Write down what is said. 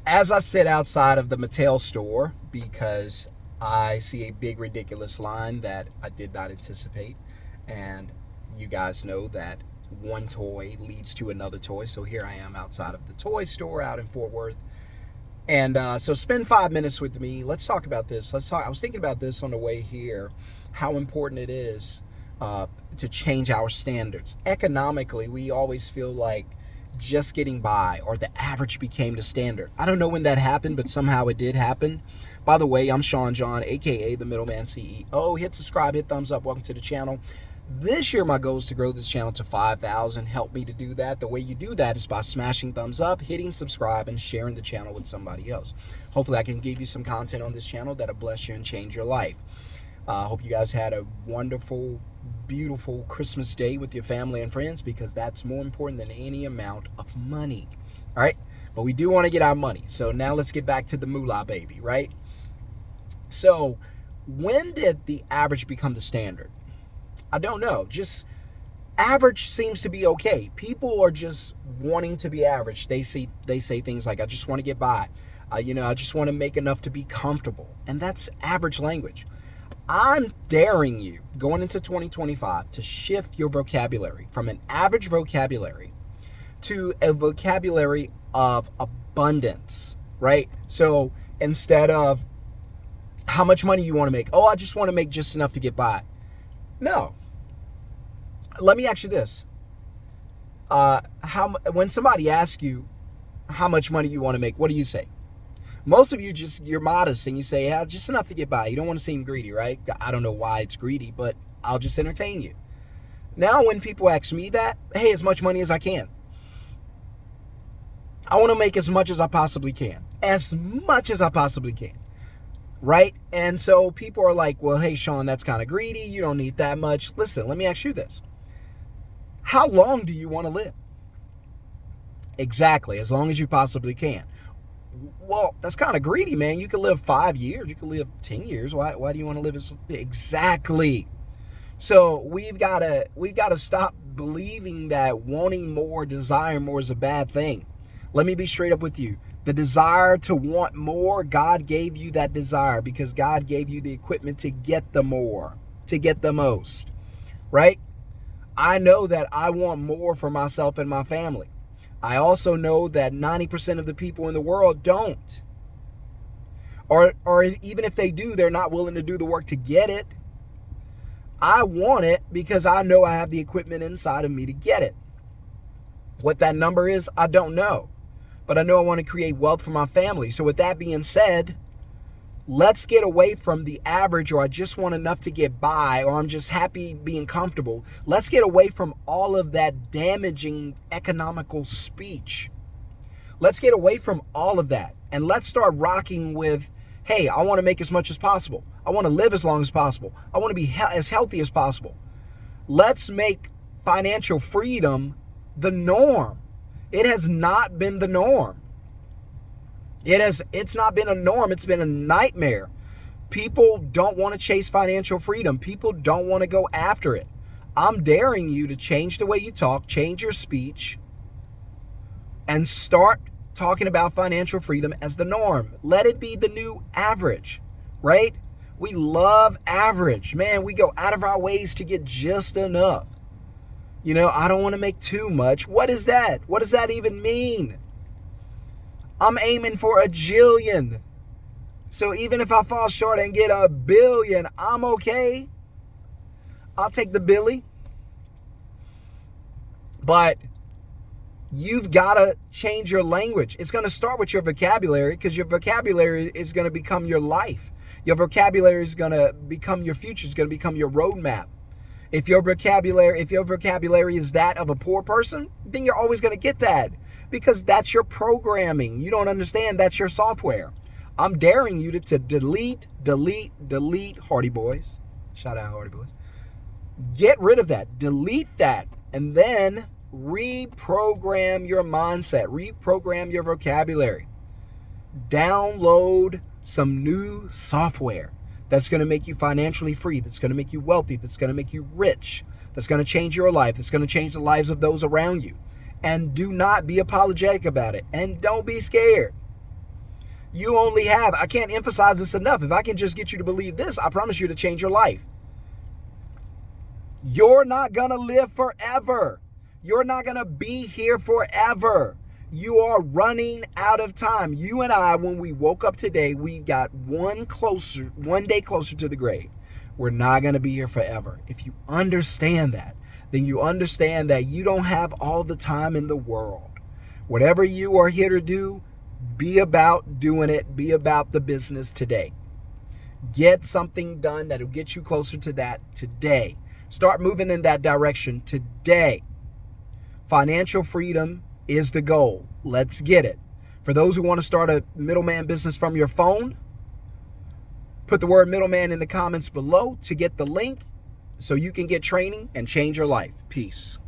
As I sit outside of the Mattel store because I see a big ridiculous line that I did not anticipate, and you guys know that one toy leads to another toy. So here I am outside of the toy store out in Fort Worth, and so spend 5 minutes with me. Let's talk about this. Let's talk. I was thinking about this on the way here, how important it is to change our standards. Economically, we always feel like just getting by or the average became the standard. I don't know when that happened, but somehow it did happen. By the way, I'm Shon-Jhon, aka the Middleman CEO. Hit subscribe, hit thumbs up. Welcome to the channel. This year, my goal is to grow this channel to 5,000. Help me to do that. The way you do that is by smashing thumbs up, hitting subscribe, and sharing the channel with somebody else. Hopefully, I can give you some content on this channel that'll bless you and change your life. I hope you guys had a wonderful, beautiful Christmas day with your family and friends, because that's more important than any amount of money. All right? But we do want to get our money. So now let's get back to the moolah, baby, right? So when did the average become the standard? I don't know. Just average seems to be okay. People are just wanting to be average. They say things like, I just want to get by. I just want to make enough to be comfortable. And that's average language. I'm daring you going into 2025 to shift your vocabulary from an average vocabulary to a vocabulary of abundance, right? So instead of how much money you want to make, oh, I just want to make just enough to get by. No. Let me ask you this. When somebody asks you how much money you want to make, what do you say? Most of you you're modest and you say, yeah, just enough to get by. You don't want to seem greedy, right? I don't know why it's greedy, but I'll just entertain you. Now, when people ask me that, hey, as much money as I can. I want to make as much as I possibly can. As much as I possibly can. Right? And so people are like, well, hey, Sean, that's kind of greedy. You don't need that much. Listen, let me ask you this. How long do you want to live? Exactly, as long as you possibly can. Well, that's kind of greedy, man. You could live 5 years. You could live 10 years. Why do you want to live as exactly? So we've got to stop believing that wanting more, desiring more is a bad thing. Let me be straight up with you. The desire to want more, God gave you that desire because God gave you the equipment to get the more, to get the most, right? I know that I want more for myself and my family. I also know that 90% of the people in the world don't. Or even if they do, they're not willing to do the work to get it. I want it because I know I have the equipment inside of me to get it. What that number is, I don't know. But I know I want to create wealth for my family. So with that being said, let's get away from the average, or I just want enough to get by, or I'm just happy being comfortable. Let's get away from all of that damaging economical speech. Let's get away from all of that. And let's start rocking with, hey, I want to make as much as possible. I want to live as long as possible. I want to be as healthy as possible. Let's make financial freedom the norm. It has not been the norm. It's not been a norm. It's been a nightmare. People don't want to chase financial freedom. People don't want to go after it. I'm daring you to change the way you talk, change your speech, and start talking about financial freedom as the norm. Let it be the new average, right? We love average. Man, we go out of our ways to get just enough. I don't want to make too much. What is that? What does that even mean? I'm aiming for 1 jillion. So even if I fall short and get 1 billion, I'm okay. I'll take the Billy. But you've got to change your language. It's going to start with your vocabulary, because your vocabulary is going to become your life. Your vocabulary is going to become your future. It's going to become your roadmap. If your vocabulary is that of a poor person, then you're always going to get that, because that's your programming. You don't understand. That's your software. I'm daring you to delete Hardy Boys. Shout out Hardy Boys. Get rid of that. Delete that. And then reprogram your mindset. Reprogram your vocabulary. Download some new software that's going to make you financially free, that's going to make you wealthy, that's going to make you rich, that's going to change your life, that's going to change the lives of those around you. And do not be apologetic about it. And don't be scared. You only have, I can't emphasize this enough. If I can just get you to believe this, I promise you to change your life. You're not going to live forever. You're not going to be here forever. You are running out of time. You and I, when we woke up today, we got one day closer to the grave. We're not going to be here forever. If you understand that, then you understand that you don't have all the time in the world. Whatever you are here to do, be about doing it. Be about the business today. Get something done that'll get you closer to that today. Start moving in that direction today. Financial freedom is the goal. Let's get it. For those who want to start a middleman business from your phone, put the word middleman in the comments below to get the link so you can get training and change your life. Peace.